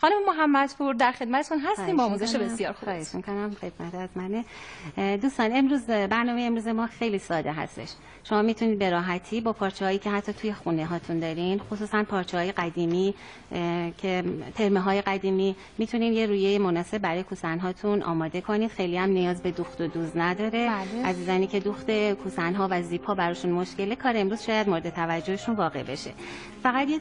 خانم محمدپور در خدمتتون هستیم با آموزش بسیار خوب. خواهش می‌کنم، خدمت از منه. دوستان امروز برنامه امروز ما خیلی ساده هستش. شما میتونید به راحتی با پارچه‌هایی که حتی توی خونه هاتون دارین، خصوصا پارچه‌های قدیمی که ترمه‌های قدیمی، میتونین یه رویه مناسب برای کوسن هاتون آماده کنید. خیلی هم نیاز به دوخت و دوز نداره. عزیزانی که دوخت کوسن ها و زیپ ها براشون مشکله، کار امروز شاید مورد توجهشون واقع بشه. فقط یه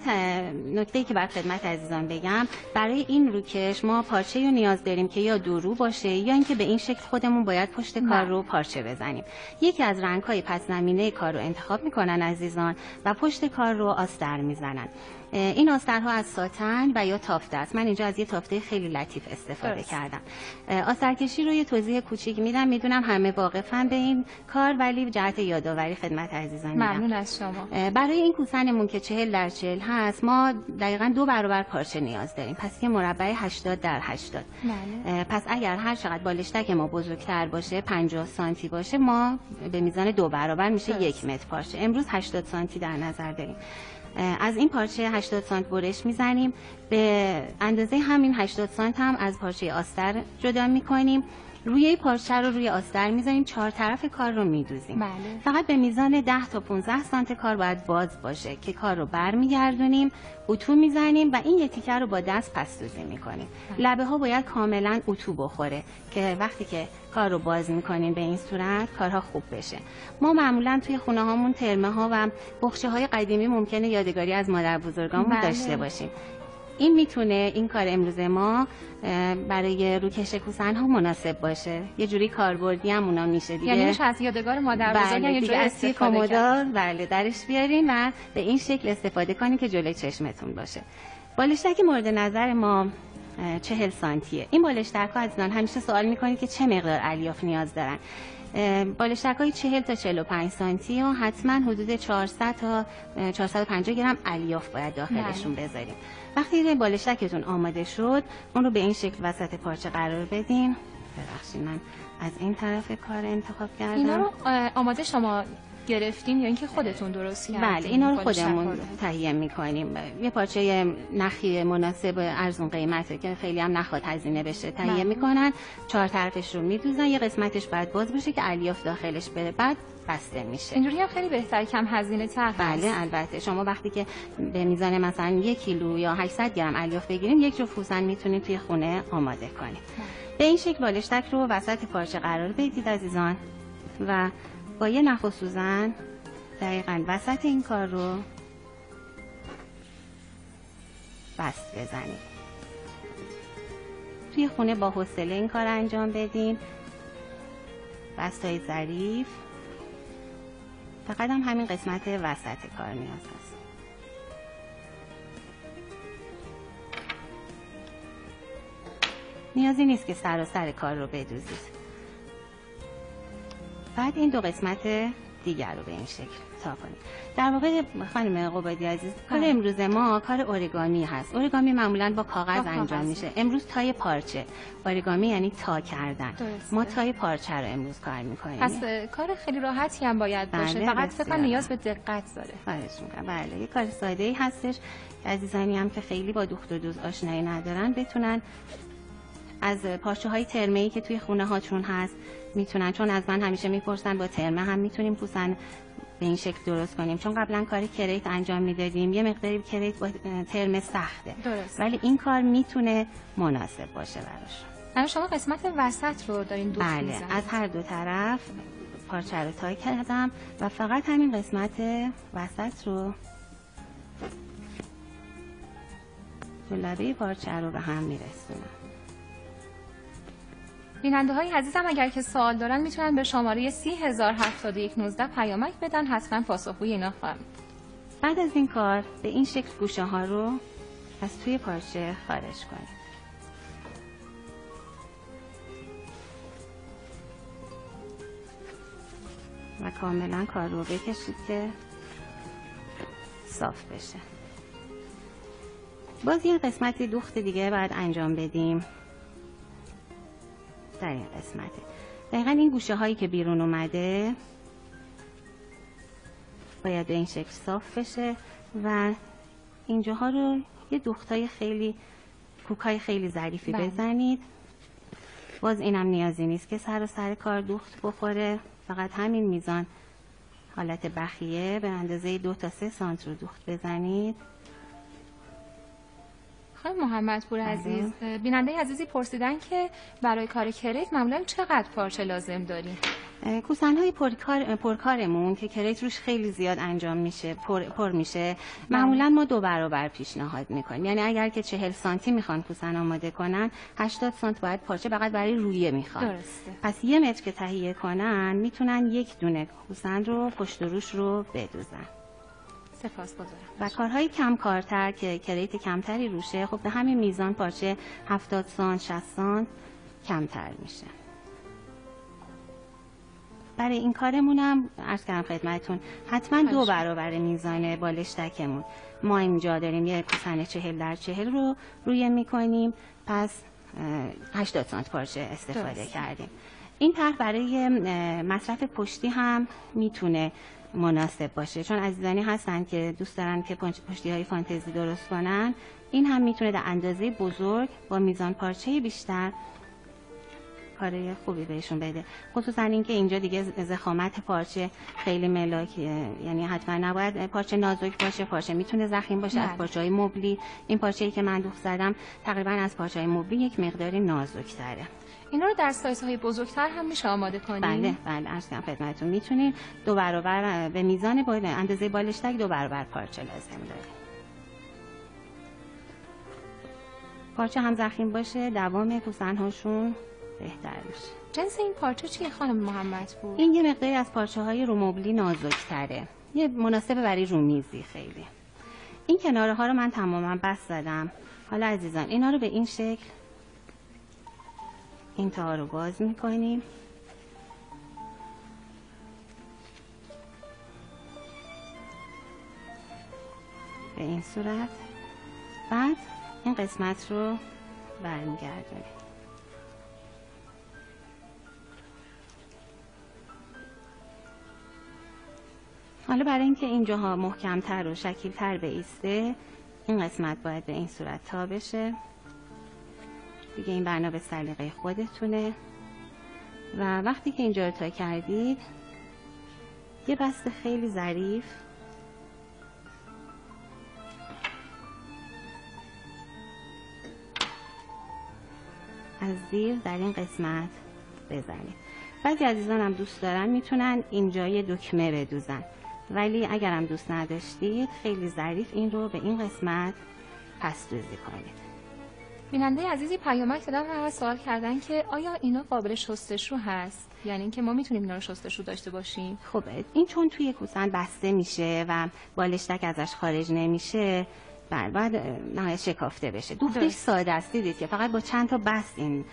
نکته‌ای که بر خدمت عزیزان بگم، برای این روکش ما پارچه‌ای رو نیاز داریم که یا دورو باشه یا اینکه به این شکل خودمون باید پشت کار رو پارچه بزنیم. یکی از رنگ‌های پس زمینه کار رو انتخاب میکنن عزیزان و پشت کار رو آستر میزنن. این آسترها از ساتن و یا تافته است. من اینجا از یه تافته خیلی لطیف استفاده کردم. آسترکشی رو یه توضیح کوچیک میدم. میدونم همه واقفن به این کار، ولی جهت یادآوری خدمت عزیزان میگم. ممنون از شما. برای این کوسنمون که 40 در 40 هست، ما دقیقاً 2 برابر پارچه نیاز داریم. پس یه مربع 80 در 80. پس اگر هر چقدر بالشتک ما بزرگتر باشه، 50 سانتی باشه، ما به میزان 2 برابر میشه 1 متر پارچه. امروز 80 سانتی در نظر داریم. از این پارچه 80 سانت برش میزنیم. به اندازه همین 80 سانت هم از پارچه آستر جدا میکنیم. روی پارچه رو روی آستر میذاریم، 4 طرف کار رو میدوزیم. فقط به میزان 10 تا 15 سانت کار باید باز باشه که کار رو برمیگردونیم، اتو میزنیم و این یه تیکه رو با دست پس دوزی میکنیم. لبه ها باید کاملا اتو بخوره که وقتی که کار رو باز میکنیم به این صورت کارها خوب بشه. ما معمولا توی خونه هامون ترمه ها و بخچه های قدیمی ممکنه یادگاری از مادر بزرگامون داشته باشیم. این میتونه این کار امروز ما برای روکش کوسن ها مناسب باشه. یه جوری کاربردی هم اونا میشه دیگه. یعنی میشه از یادگار مادر بزرگ یه جوری استفاده کرد. بله، درش بیارین و به این شکل استفاده کنین که جلوی چشمتون باشه. بالشتک مورد نظر ما 40 سانتیه. این بالشتک ها عزیزان همیشه سوال میکنید که چه مقدار الیاف نیاز دارن. بالشتک های 40 تا 45 سانتی و حتما حدود 400 تا 450 گرم الیاف باید داخلشون بذاریم. وقتی بالشتکتون آماده شد، اون رو به این شکل وسط پارچه قرار بدین. ببخشید من از این طرف کار انتخاب کردم. اینا رو آماده شما گرفتین یا اینکه خودتون درست کردین؟ بله، اینا رو خودمون تهیه می‌کنیم. یه پارچه نخی مناسب ارزون قیمته که خیلی هم نخواد هزینه بشه تهیه می‌کنن. 4 طرفش رو می‌دوزن، یه قسمتش باید باز بشه که الیاف داخلش بره، بعد بسته میشه. اینجوری هم خیلی بهتر، کم هزینه تر. بله البته شما وقتی که به میزان مثلا 1 کیلو یا 800 گرم الیاف بگیرین، یک جو کوسن میتونید توی خونه آماده کنید. به این شکل بالشتک رو وسط پارچه قرار بدید عزیزان و با یه نخ و سوزن دقیقاً وسط این کار رو بست بزنید. توی خونه با حوصله این کار انجام بدین. بستای ظریف. فقط هم همین قسمت وسط کار نیاز هست. نیازی نیست که سراسر کار رو بدوزید. بعد این 2 قسمت دیگر رو به این شکل تا کنید. در واقع خانم قبادی عزیز، کار امروز ما کار اورگامی هست. اورگامی معمولا با کاغذ انجام میشه. امروز تای پارچه. اورگامی یعنی تا کردن. ما تای پارچه رو امروز کار میکنیم. پس کار خیلی راحتی هم باید باشه. فقط فقط نیاز به دقت داره. خواهش می‌کنم. بله، یه کار ساده‌ای هستش. عزیزانی هم که خیلی با دوخت و دوز آشنایی ندارن بتونن از پارچه‌های ترمه‌ای که توی خونه هاتون هست میتونن، چون از من همیشه میپرسن با ترمه هم میتونیم کوسن به این شکل درست کنیم، چون قبلا کار کریت انجام میدادیم. یه مقداری کریت با ترمه سخته. ولی این کار میتونه مناسب باشه براش. الان شما قسمت وسط رو دارین دوخت میزنید. بله، از هر 2 طرف پارچه رو تای کردم و فقط همین قسمت وسط رو لبه پارچه رو به هم میرسونم. بیننده های عزیزم اگر که سوال دارن میتونن به شماره 307119 پیامک بدن، حتما پاسخگوی اینا خواهم. بعد از این کار به این شکل گوشه ها رو از توی پارچه خارج کنید. و کاملا کار رو بکشید که صاف بشه. باز یه قسمتی دوخت دیگه باید انجام بدیم. در این قسمته دقیقا این گوشه هایی که بیرون اومده باید به این شکل صاف بشه و اینجاها رو یه دوختای خیلی کوکای خیلی ظریفی بزنید. باز اینم نیازی نیست که سر کار دوخت بخوره، فقط همین میزان حالت بخیه به اندازه 2 تا 3 سانت رو دوخت بزنید. خانم محمدپور عزیز، بیننده عزیزی پرسیدن که برای کار کریت معمولا چقدر پارچه لازم داریم؟ کوسن‌های پرکارمون که کریت روش خیلی زیاد انجام میشه، پر میشه، معمولا ما 2 برابر پیشنهاد میکنیم. یعنی اگر که 40 سانتی میخوان کوسن آماده کنن، 80 سانت باید پارچه فقط برای رویه میخوان. درسته. پس 1 متر که تهیه کنن میتونن 1 دونه کوسن رو پشت و روش رو بدوزن. سپاسگزارم. و کارهای کم کارتر که کریت کمتری روشه، خب به همین میزان پارچه 70 سانت 60 سانت کمتر میشه. برای این کارمونم عرض کردم خدمتتون حتما 2 برابر میزان بالشتکمون. ما اینجا داریم یه کوسن 40 در 40 رو روی میکنیم، پس 80 سانت پارچه استفاده کردیم. این طرح برای مصرف پشتی هم میتونه مناسب باشه، چون عزیزانی هستن که دوست دارن که پشتی های فانتزی درست کنن. این هم میتونه در اندازه بزرگ با میزان پارچه بیشتر کار خوبی بهشون بده، خصوصا اینکه اینجا دیگه ضخامت پارچه خیلی ملاکیه، یعنی حتما نباید پارچه نازک باشه، پارچه میتونه ضخیم باشه. از پارچه‌های مبلی این پارچه‌ای که من دوخت زدم تقریبا از پارچه‌های مبلی یک مقداری نازک‌تره. اینا رو در سایزهای بزرگتر هم میشه آماده کنیم؟ بله عرض کنم خدمتتون، میتونید 2 برابر به میزان اندازه بالشتک 2 برابر پارچه لازم دارید. پارچه هم ضخیم باشه، دوام کوسن‌هاشون بهتر میشه. جنس این پارچه چیه خانم محمدپور؟ این یه مقداری از پارچه‌های رومبلی نازک‌تره، یه مناسبه برای رومیزی خیلی. این کناره ها رو من تماما بست زدم. حالا عزیزان اینا رو به این شکل این تا رو باز میکنیم. به این صورت. بعد این قسمت رو برمیگردونیم. حالا برای اینکه اینجاها محکم‌تر و شکیل‌تر بایسته، این قسمت باید به این صورت تا بشه. دیگه این بنا به سلیقه خودتونه. و وقتی که اینجا رو تا کردید، یه بست خیلی ظریف از زیر در این قسمت بزنید. بعضی عزیزان هم دوست دارن میتونن اینجا یه دکمه بدوزن، ولی اگرم دوست نداشتید خیلی ظریف این رو به این قسمت پس دوزی کنید. بیننده عزیزی پیامک دادن و سوال کردن که آیا اینا قابل شستشو هست؟ یعنی اینکه ما میتونیم اینا رو شستشو داشته باشیم؟ خب این چون توی کوسن بسته میشه و بالشتک ازش خارج نمیشه، بعد نهایت شکافته بشه. دوختش ساده است، دیدید که فقط با چند تا بست این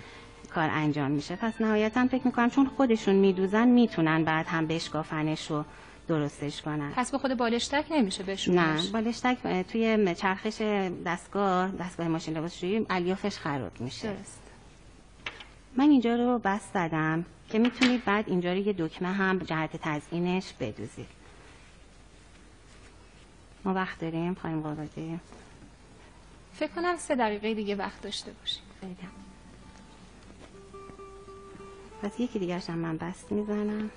کار انجام میشه. پس نهایتا فکر میکنم چون خودشون میدوزن میتونن بعد هم بشکافنش و درستش کنن. پس به خود بالشتک نمیشه بشونش؟ نه، بالشتک توی چرخش دستگاه ماشین لباسشویی الیافش خراب میشه. درست. من اینجا رو بست زدم که میتونید بعد اینجا رو یه دکمه هم جهت تزیینش بدوزید. ما وقت داریم خانم قاضی؟ فکر کنم 3 دقیقه دیگه وقت داشته باشیم. خیلی. پس یکی دیگرش هم من بست میزنم.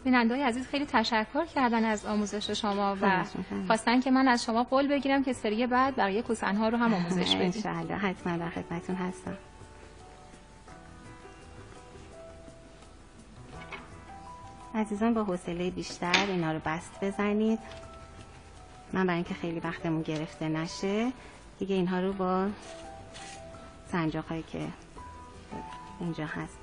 بیننده‌های عزیز خیلی تشکر کردن از آموزش شما و خواستن که من از شما قول بگیرم که سری بعد بقیه کوسن‌ها رو هم آموزش بدیم. انشاءالله حتما در خدمتتون هستم. عزیزان با حوصله بیشتر اینا رو بست بزنید. من برای اینکه خیلی وقتمون گرفته نشه دیگه اینها رو با سنجاق‌هایی که اینجا هست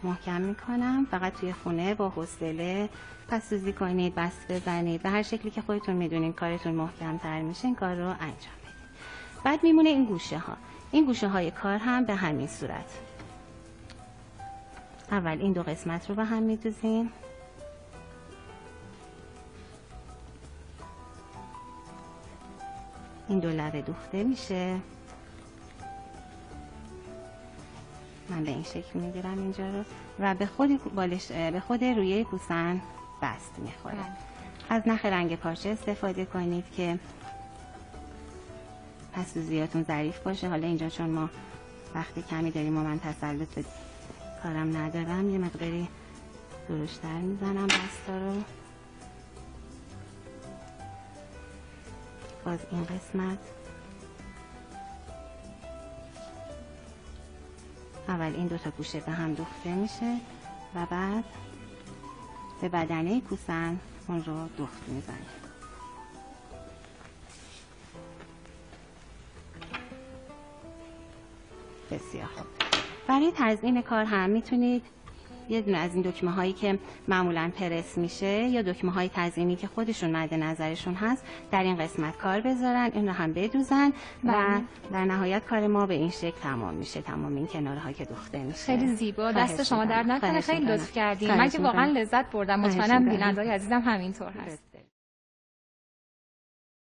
محکم میکنم. فقط توی خونه با حوصله پس‌سوزی کنید، بست بزنید و هر شکلی که خودتون میدونین کارتون محکم تر میشه این کار رو انجام بدید. بعد میمونه این گوشه ها. این گوشه های کار هم به همین صورت. اول این 2 قسمت رو به هم میدوزیم. این 2 لبه دوخته میشه. من به این شکل میگیرم اینجا رو و به خود رویه کوسن بست میخوره. از نخ رنگ پارچه استفاده کنید که پس‌سوزیاتون ظریف باشه. حالا اینجا چون ما وقتی کمی داریم و من تسلط به کارم ندارم، یه مقداری درشتر میزنم بستا رو. باز این قسمت اول این دوتا گوشه به هم دوخته میشه و بعد به بدنه کوسن اون رو دوخت میزنیم. بسیار خوب. برای تزیین کار هم میتونید یه دونه از این دکمه هایی که معمولا پرس میشه یا دکمه های تزیینی که خودشون مد نظرشون هست در این قسمت کار بذارن، این رو هم بدوزن و در نهایت کار ما به این شکل تمام میشه. تمام این کنارهایی که دوخته میشه. خیلی زیبا، دست شما درد نکنه، خیلی لطف کردین. من که واقعا لذت بردم، مطمئنم بیننده‌های عزیزم همینطور هست.